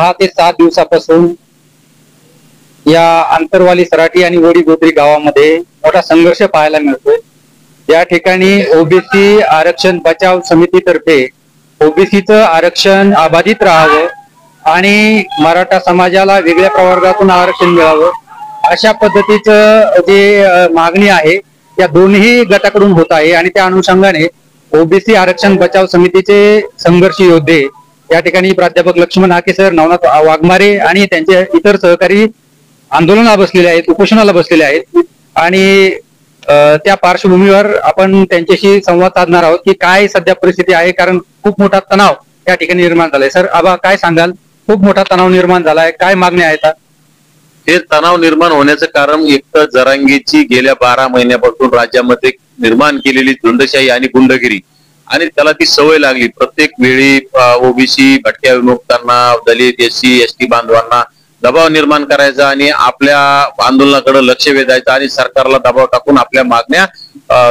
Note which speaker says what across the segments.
Speaker 1: 6 ते 7 दिवसापासून या आंतरवाली सराटी आणि वडी गोत्री गावामध्ये मोठा संघर्ष पाहायला मिळतोय। या ठिकाणी ओबीसी आरक्षण बचाव समितीतर्फे ओबीसीचं आरक्षण अबाधित राहावं आणि मराठा समाजाला वेगळ्या प्रवर्गातून आरक्षण मिळावं अशा पद्धतीचं जे मागणी आहे त्या दोन्ही गटाकडून होत आहे। आणि त्या अनुषंगाने ओबीसी आरक्षण बचाव समितीचे संघर्ष योद्धे या ठिकाणी प्राध्यापक लक्ष्मण हाके सर, नवनाथ वाघमारे आणि त्यांचे इतर सहकारी आंदोलनाला बसलेले आहेत, उपोषणाला बसलेले आहेत। आणि त्या पार्श्वभूमीवर आपण त्यांच्याशी संवाद साधणार आहोत की काय सध्या परिस्थिती आहे, कारण खूप मोठा तणाव या ठिकाणी निर्माण झालाय। सर, आबा काय सांगाल? खूप मोठा तणाव निर्माण झालाय, काय मागण्या आहेत?
Speaker 2: हे तणाव निर्माण होण्याचं कारण एक तर जरांगेची गेल्या 12 महिन्यापासून राज्यामध्ये निर्माण केलेली झुंडशाही आणि गुंडगिरी, आणि त्याला ती सवय लागली। प्रत्येक वेळी ओबीसी, भटक्या विमुक्तांना, दलित, एससी, एसटी बांधवांना दबाव निर्माण करायचा आणि आपल्या आंदोलनाकडे लक्ष वेधायचं आणि सरकारला दबाव टाकून आपल्या मागण्या,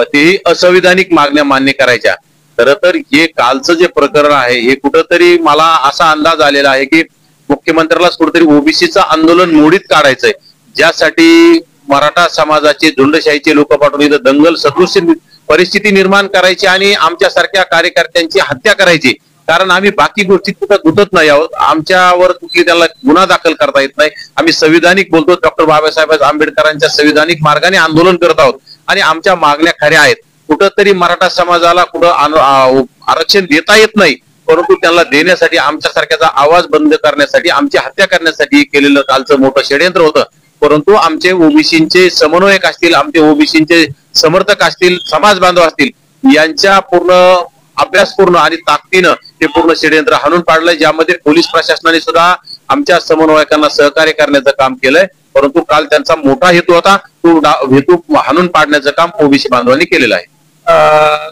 Speaker 2: तेही असंविधानिक मागण्या मान्य करायच्या। खरं तर हे कालचं जे प्रकरण आहे हे कुठंतरी मला असा अंदाज आलेला आहे की मुख्यमंत्र्यालाच कुठेतरी ओबीसीचं आंदोलन मोडीत काढायचंय, ज्यासाठी मराठा समाजाचे झुंडशाहीचे लोक पाठवून इथं दंगल सदृश परिस्थिती निर्माण करायची आणि आमच्यासारख्या कार्यकर्त्यांची हत्या करायची। कारण आम्ही बाकी गोष्टीत कुठं गुंतत नाही आहोत, आमच्यावर कुठली त्याला गुन्हा दाखल करता येत नाही। आम्ही संविधानिक बोलतो, डॉक्टर बाबासाहेब आंबेडकरांच्या संविधानिक मार्गाने आंदोलन करत आहोत आणि आमच्या मागण्या खऱ्या आहेत। कुठंतरी मराठा समाजाला कुठं आरक्षण देता येत नाही, परंतु त्यांना देण्यासाठी, आमच्यासारख्याचा आवाज बंद करण्यासाठी, आमची हत्या करण्यासाठी केलेलं कालचं मोठं षडयंत्र होतं। परंतु आमचे ओबीसीचे समन्वयक असतील, आमचे ओबीसीचे समर्थक असतील, समाज बांधव असतील, यांच्या पूर्ण अभ्यासपूर्ण आणि ताकदीनं ते पूर्ण षडयंत्र हाणून पाडलंय, ज्यामध्ये पोलीस प्रशासनाने सुद्धा आमच्या समन्वयकांना सहकार्य करण्याचं काम केलंय। परंतु काल त्यांचा मोठा हेतू होता, तो हेतू हाणून पाडण्याचं काम ओबीसी बांधवांनी केलेलं आहे।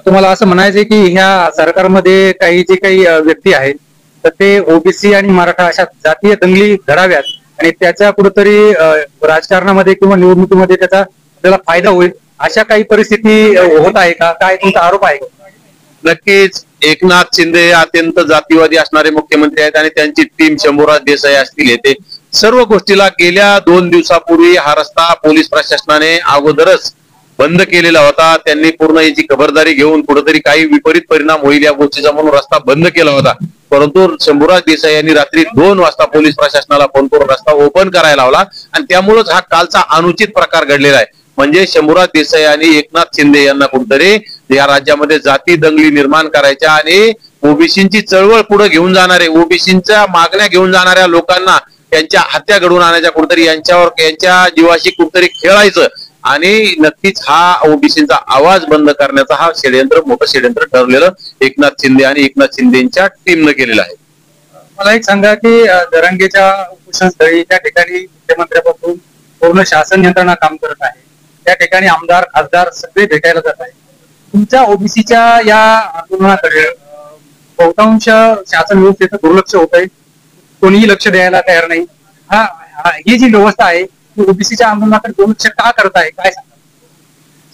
Speaker 1: तुम्हाला असं म्हणायचंय की ह्या सरकारमध्ये काही व्यक्ती आहेत तर ते ओबीसी आणि मराठा अशा जातीय दंगली घडाव्यात आणि त्याच्या कुठेतरी राजकारणामध्ये किंवा निवडणुकीमध्ये त्याचा आपल्याला फायदा होईल, अशा काही परिस्थिती होत आहे का? काय तुमचा आरोप आहे?
Speaker 2: नक्कीच एकनाथ शिंदे हे अत्यंत जातीवादी असणारे मुख्यमंत्री आहेत आणि त्यांची टीम शंभूराज देसाई असतील, येते सर्व गोष्टीला गेल्या 2 दिवसापूर्वी हा रस्ता पोलीस प्रशासनाने अगोदरच बंद केलेला होता। त्यांनी पूर्ण याची खबरदारी घेऊन कुठेतरी काही विपरीत परिणाम होईल या गोष्टीचा म्हणून रस्ता बंद केला होता। परंतु शंभूराज देसाई यांनी रात्री 2 वाजता पोलीस प्रशासनाला फोन करून रस्ता ओपन करायला लावला आणि त्यामुळेच हा कालचा अनुचित प्रकार घडलेला आहे। म्हणजे शंभूराज देसाई आणि एकनाथ शिंदे यांना कुठेतरी या राज्यामध्ये जाती दंगली निर्माण करायच्या आणि ओबीसींची चळवळ पुढे घेऊन जाणारे, ओबीसींच्या मागण्या घेऊन जाणाऱ्या लोकांना त्यांच्या हत्या घडवून आणायच्या, कुठेतरी यांच्या जीवाशी कुठेतरी खेळायचं आणि नक्कीच हा ओबीसींचा आवाज बंद करण्याचा हा मोठं षडयंत्र ठरलेलं एकनाथ शिंदे आणि एकनाथ शिंदेच्या टीमनं केलेलं आहे।
Speaker 1: मला एक सांगा की जरांगेच्या उपोषणस्थळी त्या ठिकाणी मुख्यमंत्र्यापासून पूर्ण शासन यंत्रणा काम करत आहे, त्या ठिकाणी आमदार, खासदार सगळे भेटायला जात आहे। तुमच्या ओबीसीच्या या आंदोलनाकडे बहुतांश शासन व्यवस्थेचं दुर्लक्ष होत आहे, कोणीही लक्ष द्यायला तयार नाही। ही जी व्यवस्था आहे ओबीसीच्या आंदोलनाकडे दुर्लक्ष का करत आहे, काय सांगा?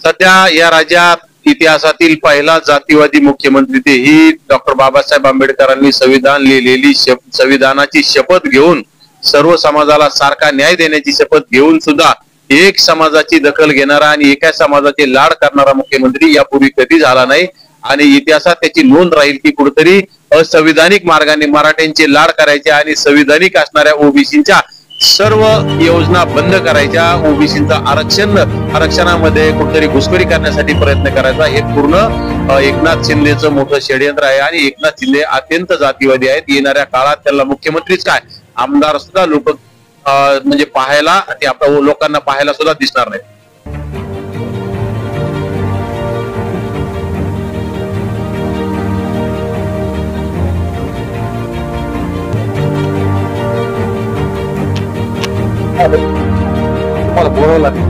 Speaker 2: सध्या या राज्यात इतिहासातील पहिला जातीवादी मुख्यमंत्री तेही डॉक्टर बाबासाहेब आंबेडकरांनी संविधान लिहिलेली संविधानाची शपथ घेऊन सर्व समाजाला सारखा न्याय देण्याची शपथ घेऊन सुद्धा एक समाजाची दखल घेणारा आणि एका समाजाचे लाड करणारा मुख्यमंत्री यापूर्वी कधी झाला नाही आणि इतिहासात त्याची नोंद राहील की कुठेतरी असंविधानिक मार्गाने मराठ्यांचे लाड करायचे आणि संविधानिक असणाऱ्या ओबीसींच्या सर्व योजना बंद करायच्या, ओबीसींचा आरक्षणामध्ये कुठेतरी घुसखोरी करण्यासाठी प्रयत्न करायचा, हे पूर्ण एकनाथ शिंदेचं मोठं षडयंत्र आहे। आणि एकनाथ शिंदे अत्यंत जातीवादी आहेत। येणाऱ्या काळात त्याला मुख्यमंत्रीच काय, आमदार सुद्धा लोक म्हणजे पाहायला, ते आपल्या लोकांना पाहायला सुद्धा दिसणार नाही।
Speaker 1: तुम्हाला बोलावं लागेल।